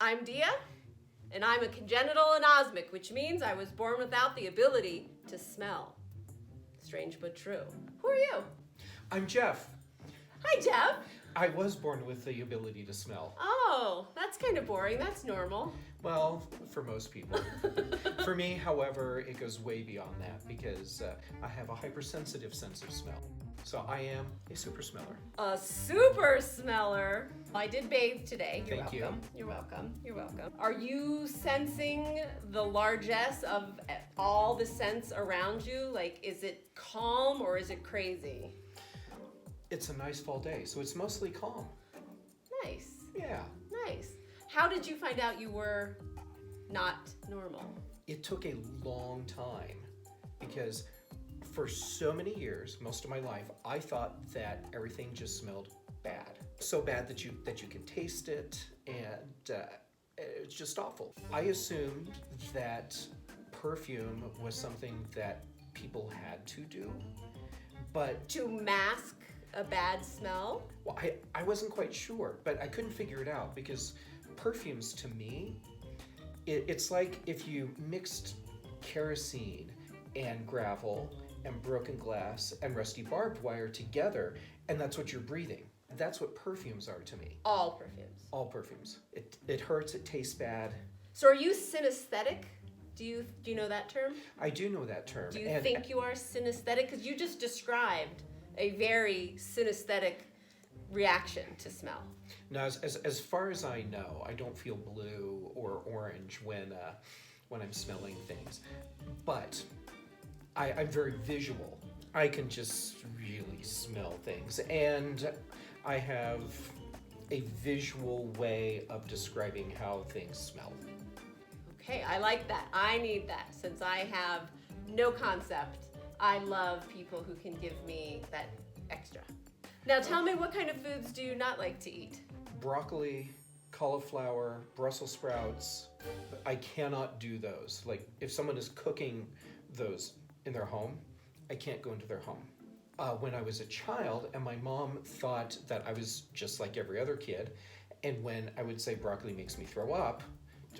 I'm Dia, and I'm a congenital anosmic, which means I was born without the ability to smell. Strange but true. Who are you? I'm Jeff. Hi, Jeff. I was born with the ability to smell. Oh, that's kind of boring. That's normal. Well, for most people. For me, however, it goes way beyond that because I have a hypersensitive sense of smell. So I am a super smeller. A super smeller. I did bathe today. You're Thank you. welcome. You're welcome. You're welcome. Are you sensing the largesse of all the scents around you? Like, is it calm or is it crazy? It's a nice fall day, so it's mostly calm. Nice. Yeah. Nice. How did you find out you were not normal? It took a long time because for so many years, most of my life, I thought that everything just smelled bad. So bad that you can taste it, and it's just awful. I assumed that perfume was something that people had to do, but To mask a bad smell? well, I wasn't quite sure, but I couldn't figure it out because perfumes to me, it's like if you mixed kerosene and gravel and broken glass and rusty barbed wire together, and that's what you're breathing. That's what perfumes are to me. All perfumes. All perfumes. It hurts, it tastes bad. So are you synesthetic? Do you know that term? I do know that term. Do you think you are synesthetic? Because you just described a very synesthetic reaction to smell. Now, as far as I know, I don't feel blue or orange when I'm smelling things, but I'm very visual. I can just really smell things, and I have a visual way of describing how things smell. Okay, I like that. I need that since I have no concept. I love people who can give me that extra. Now tell me, what kind of foods do you not like to eat? Broccoli, cauliflower, Brussels sprouts, I cannot do those. Like if someone is cooking those in their home, I can't go into their home. When I was a child, and my mom thought that I was just like every other kid, and when I would say broccoli makes me throw up,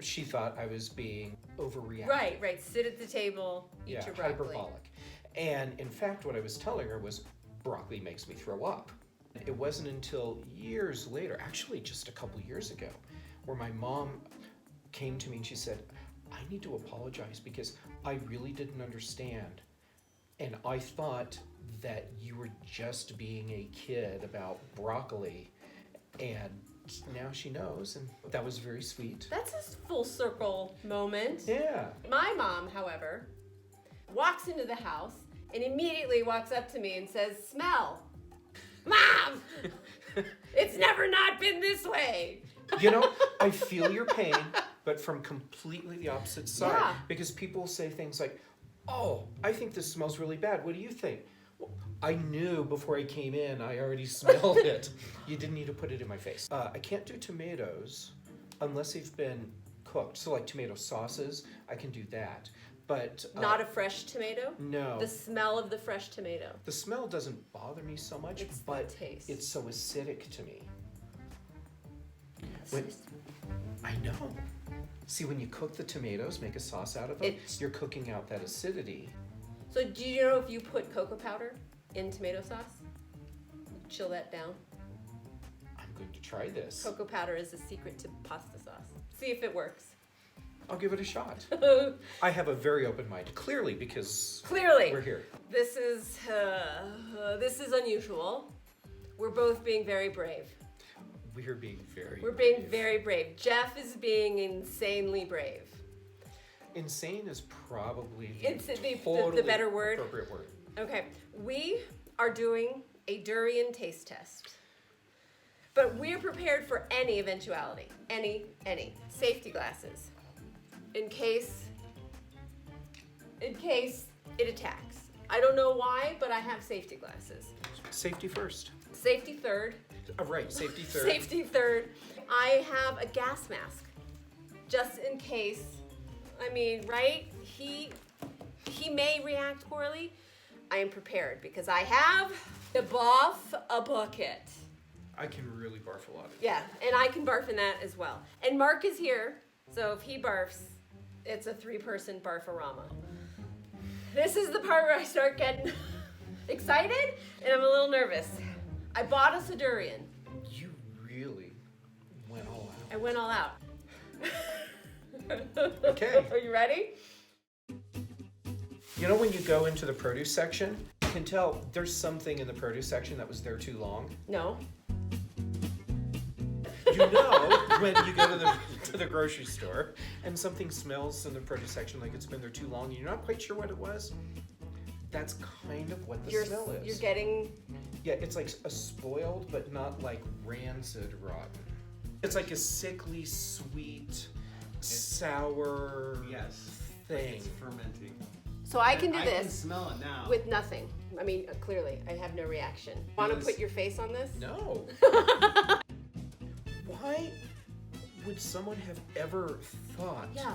she thought I was being overreactive. Right. Sit at the table, eat your broccoli. Hyperbolic. And in fact, what I was telling her was broccoli makes me throw up. It wasn't until years later, actually just a couple years ago, where my mom came to me and she said, I need to apologize because I really didn't understand. And I thought that you were just being a kid about broccoli. And now she knows, and that was very sweet. That's a full circle moment. Yeah. My mom, however, walks into the house and immediately walks up to me and says, smell. Mom! It's never not been this way. You know, I feel your pain, but from completely the opposite side. Yeah. Because people say things like, oh, I think this smells really bad. What do you think? Well, I knew before I came in, I already smelled it. You didn't need to put it in my face. I can't do tomatoes unless they've been cooked. So like tomato sauces, I can do that. But Not a fresh tomato? no. The smell of the fresh tomato. The smell doesn't bother me so much, It's the but taste. it's so acidic to me. It's When- just- I know. See, when you cook the tomatoes, make a sauce out of them, It's- you're cooking out that acidity. So do you know if you put cocoa powder in tomato sauce? Chill that down. I'm going to try this. Cocoa powder is the secret to pasta sauce. See if it works. I'll give it a shot. I have a very open mind, clearly, because Clearly. we're here. This is unusual. We're both being very brave. We're being very We're being brave. very brave. Jeff is being insanely brave. Insane is probably It's the totally better word. appropriate word. Okay, we are doing a durian taste test. But we're prepared for any eventuality. Any. Safety glasses. In case it attacks. I don't know why, but I have safety glasses. Safety first. Safety third. Right, safety third. Safety third. I have a gas mask. Just in case. I mean, right? He may react poorly. I am prepared because I have a bucket. I can really barf a lot. Yeah, and I can barf in that as well. And Mark is here, so if he barfs, it's a 3-person barfarama. This is the part where I start getting excited and I'm a little nervous. I bought us a durian. You really went all out. I went all out. Okay. Are you ready? You know when you go into the produce section, you can tell there's something in the produce section that was there too long. No. You know when you go to the grocery store and something smells in the produce section like it's been there too long and you're not quite sure what it was? That's kind of what the smell is. You're getting... Yeah, it's like a spoiled but not like rancid rotten. It's like a sickly, sweet, sour thing. It's fermenting. So I can do I this. can smell it now. With nothing. I mean, clearly, I have no reaction. Want to put your face on this? No. Why would someone have ever thought, Yeah.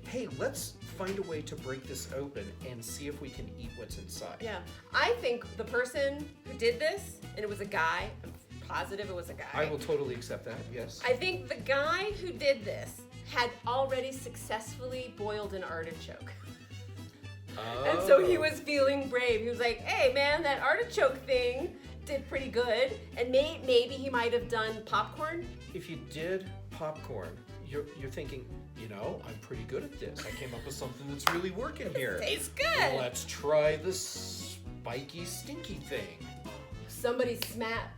hey, let's find a way to break this open and see if we can eat what's inside? Yeah. I think the person who did this, and it was a guy, I'm positive it was a guy. I will totally accept that, yes. I think the guy who did this had already successfully boiled an artichoke. And so he was feeling brave. He was like, hey man, that artichoke thing did pretty good. And maybe he might have done popcorn. If you did popcorn, you're thinking, you know, I'm pretty good at this. I came up with something that's really working here. Tastes good. Let's try this spiky, stinky thing. Somebody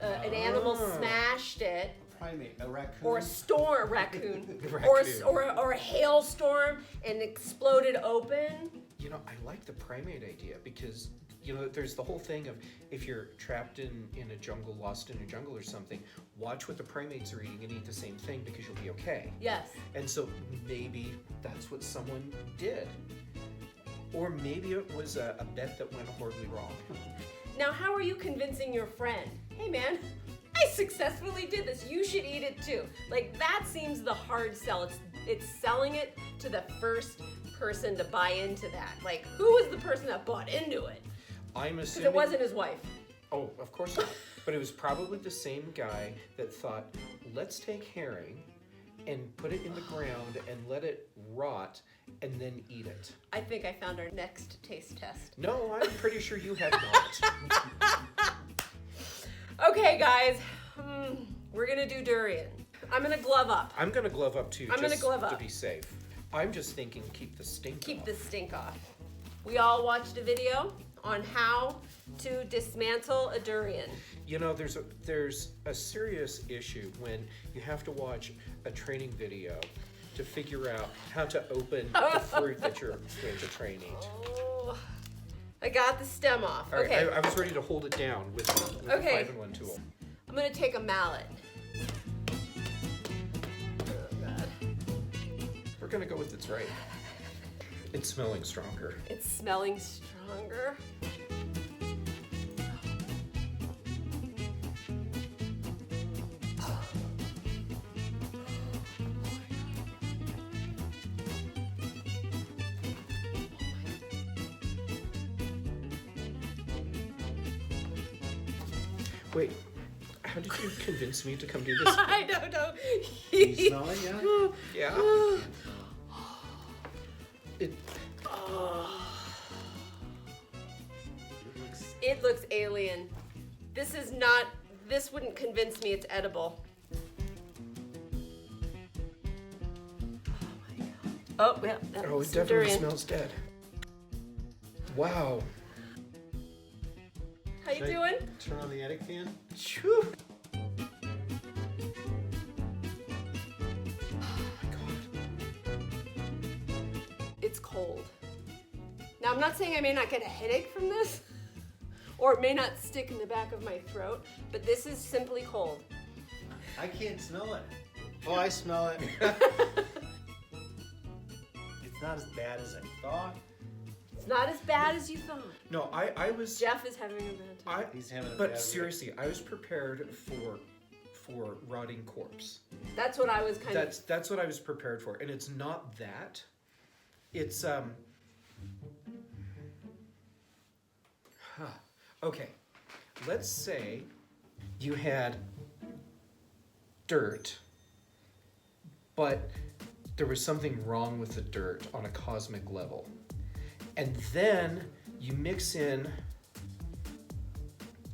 an animal smashed it. A primate, a raccoon. Or a raccoon. Raccoon. Or a hailstorm and exploded open. You know, I like the primate idea because, you know, there's the whole thing of if you're trapped in a jungle, lost in a jungle or something, watch what the primates are eating and eat the same thing because you'll be okay. Yes. And so maybe that's what someone did. Or maybe it was a bet that went horribly wrong. Now, how are you convincing your friend? Hey man, I successfully did this. You should eat it too. Like that seems the hard sell. It's selling it to the first person to buy into that. Like who was the person that bought into it? I'm Because assuming it wasn't his wife. Oh, of course not. But it was probably the same guy that thought, let's take herring and put it in the ground and let it rot and then eat it. I think I found our next taste test. No, I'm pretty sure you have not. Okay, guys, we're gonna do durian. I'm gonna glove up. I'm gonna glove up too, I'm gonna just glove to up. be safe. I'm just thinking keep the stink Keep off. the stink off. We all watched a video on how to dismantle a durian. You know, there's a serious issue when you have to watch a training video to figure out how to open the fruit that you're going to try and eat. Oh, I got the stem off. All right, Okay, I was ready to hold it down with the Okay. 5-in-1 tool. I'm gonna take a mallet. Oh God. We're gonna go with it's right. It's smelling stronger. It's smelling stronger. Wait, how did you convince me to come do this? I don't know. You smell it, yeah? Yeah. It, It looks alien. This wouldn't convince me it's edible. Oh my God. Oh, yeah. That oh, was it some definitely durian. smells dead. Wow. How you Should I doing? Turn on the attic fan. Phew. Oh my God. It's cold. Now, I'm not saying I may not get a headache from this, or it may not stick in the back of my throat, but this is simply cold. I can't smell it. Oh, I smell it. It's not as bad as I thought. It's not as bad as you thought. No, I was. Jeff is having a bad time. He's having a bad But week. seriously, I was prepared for rotting corpse. That's what I was kind of. That's what I was prepared for, and it's not that. It's Okay, let's say you had dirt, but there was something wrong with the dirt on a cosmic level. And then you mix in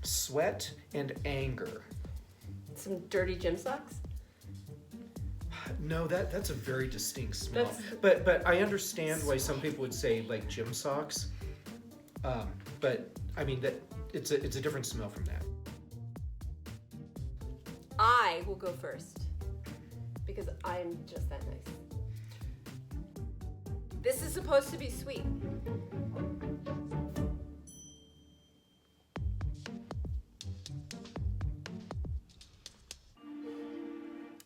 sweat and anger. Some dirty gym socks? No, that's a very distinct smell. But I understand why some people would say like gym socks. But I mean that it's a different smell from that. I will go first because I'm just that nice. This is supposed to be sweet.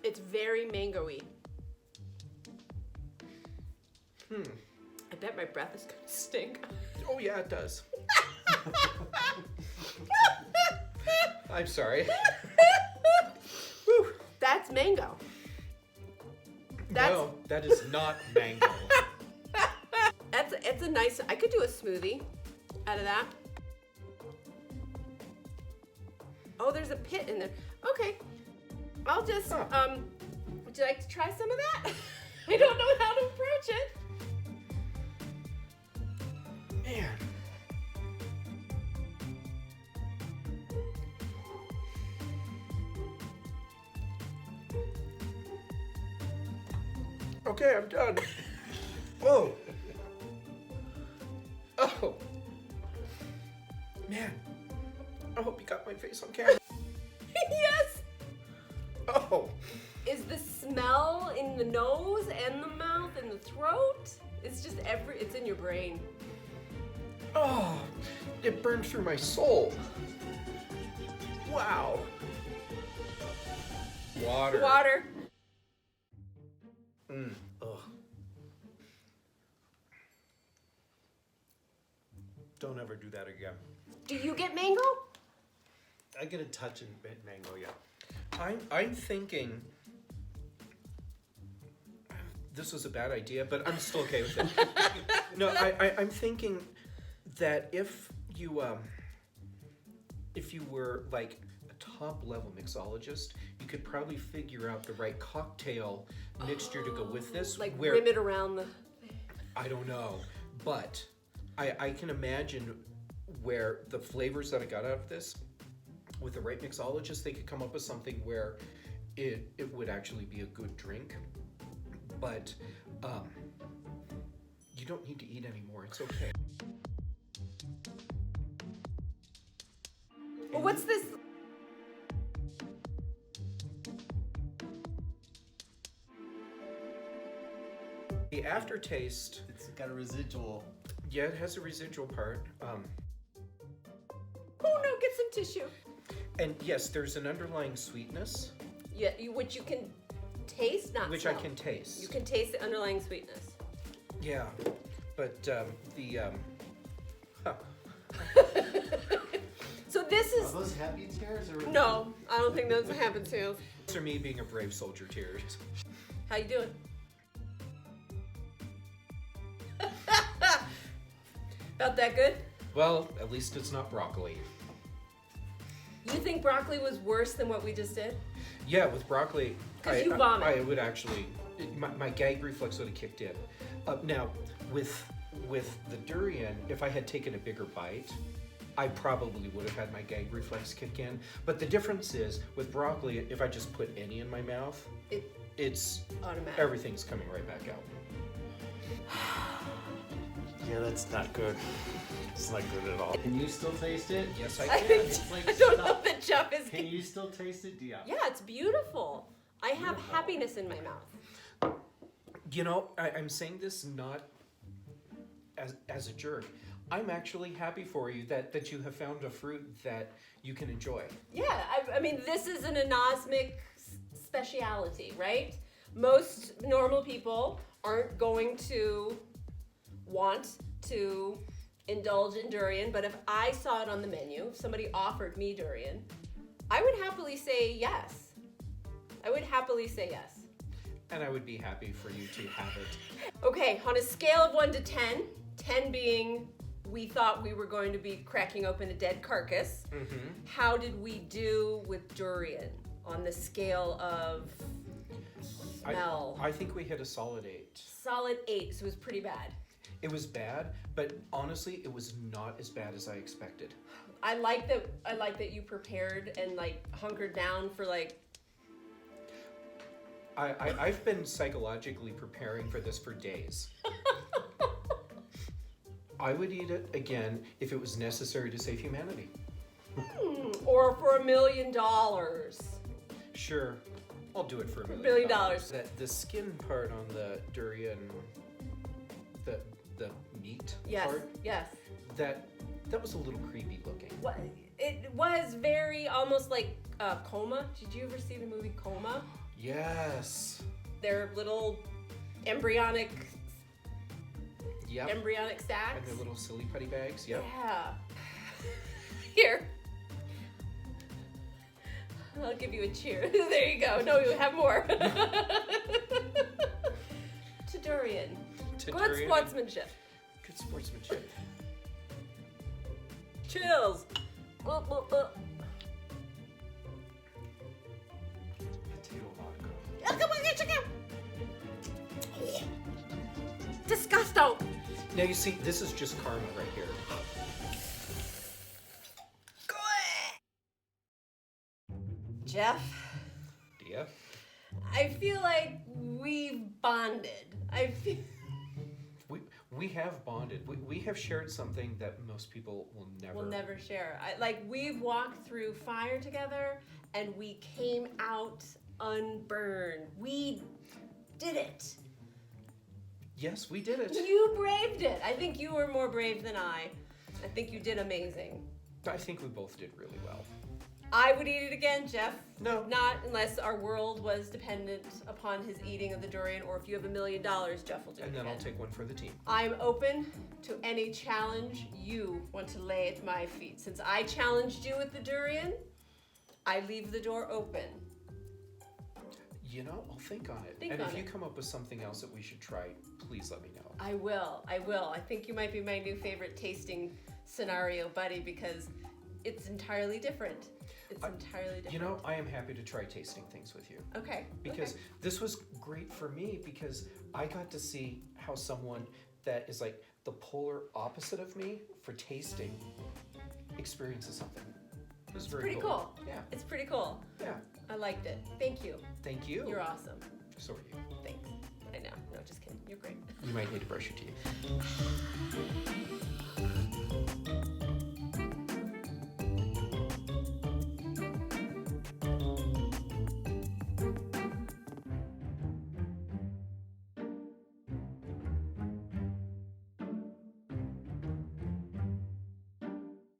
It's very mango-y. I bet my breath is gonna stink. Oh yeah, it does. I'm sorry. Whew. That's mango. No, that is not mango. It's a nice, I could do a smoothie out of that. Oh, there's a pit in there. Okay. I'll just, would you like to try some of that? I don't know how to approach it. Man. Okay, I'm done. Whoa. Oh. Man. I hope you got my face on camera. Yes. Oh. Is the smell in the nose and the mouth and the throat? It's just it's in your brain. Oh. It burned through my soul. Wow. Water. Water. Ugh. Don't ever do that again. Do you get mango? I get a touch of mango, yeah. I'm thinking this was a bad idea, but I'm still okay with it. No, I'm thinking that if you were like a top level mixologist, you could probably figure out the right cocktail mixture to go with this. Like where, rim it around the... I don't know, but I can imagine where the flavors that I got out of this, with the right mixologist, they could come up with something where it would actually be a good drink. But you don't need to eat anymore. It's okay. Well, what's this? The aftertaste, It's got a residual. yeah, it has a residual part. Oh no, get some tissue. And yes, there's an underlying sweetness, Yeah, which you can taste, not which smell. I can taste. You can taste the underlying sweetness. Yeah, but So this Are is... those happy tears or? No, I don't think those happen to. these are me being a brave soldier tears. How you doing? Felt that good? Well, at least it's not broccoli. You think broccoli was worse than what we just did? Yeah, with broccoli, 'Cause you vomit. I would actually, my gag reflex would have kicked in. Now, with the durian, if I had taken a bigger bite, I probably would have had my gag reflex kick in. But the difference is, with broccoli, if I just put any in my mouth, it's Automatic. everything's coming right back out. Yeah, that's not good. It's not good at all. Can you still taste it? Yes, I I, can. think, It's like I don't know stuff. if the Jeff is... Can you still taste it, Dia? Yeah, it's beautiful. I have happiness in my mouth. You know, I'm saying this not as a jerk. I'm actually happy for you that you have found a fruit that you can enjoy. Yeah, I mean, this is an anosmic speciality, right? Most normal people aren't going to want to indulge in durian, but if I saw it on the menu, if somebody offered me durian, I would happily say yes. I would happily say yes. And I would be happy for you to have it. Okay, on a scale of 1 to 10, 10 being we thought we were going to be cracking open a dead carcass, how did we do with durian on the scale of smell? I think we hit a solid 8. Solid 8, so it was pretty bad. It was bad, but honestly, it was not as bad as I expected. I like that you prepared and like hunkered down for like. I've been psychologically preparing for this for days. I would eat it again if it was necessary to save humanity. Or for $1 million. Sure, I'll do it for $1 million. million. The skin part on the durian, the meat part. Yes. That was a little creepy looking. What? It was very almost like Coma. Did you ever see the movie Coma? Yes. They're little embryonic Yep. embryonic sacks. And their little silly putty bags. Yep. Yeah. Here. I'll give you a cheer. There you go. No, you have more. To Durian. To Good Durian. sportsmanship. Good sportsmanship. Chills. Potato vodka. Oh, come on, check out. Disgusto. Now you see, this is just karma right here. Jeff, Dia? I feel like we've bonded. We have bonded. We have shared something that most people will never. We'll never share. We've walked through fire together, and we came out unburned. We did it. Yes, we did it. You braved it. I think you were more brave than I. I think you did amazing. I think we both did really well. I would eat it again, Jeff. No. Not unless our world was dependent upon his eating of the durian, or if you have $1 million, Jeff will do it And then again. I'll take one for the team. I'm open to any challenge you want to lay at my feet. Since I challenged you with the durian, I leave the door open. You know, I'll think on it. Think and on if you it. come up with something else that we should try, please let me know. I will. I think you might be my new favorite tasting scenario buddy because it's entirely different. It's entirely different. You know, I am happy to try tasting things with you. Okay. Because okay. this was great for me because I got to see how someone that is like the polar opposite of me for tasting experiences something. It was very pretty cool. Yeah. It's pretty cool. Yeah. I liked it. Thank you. Thank you. You're awesome. So are you. Thanks. I know. No, just kidding. You're great. You might need to brush your teeth.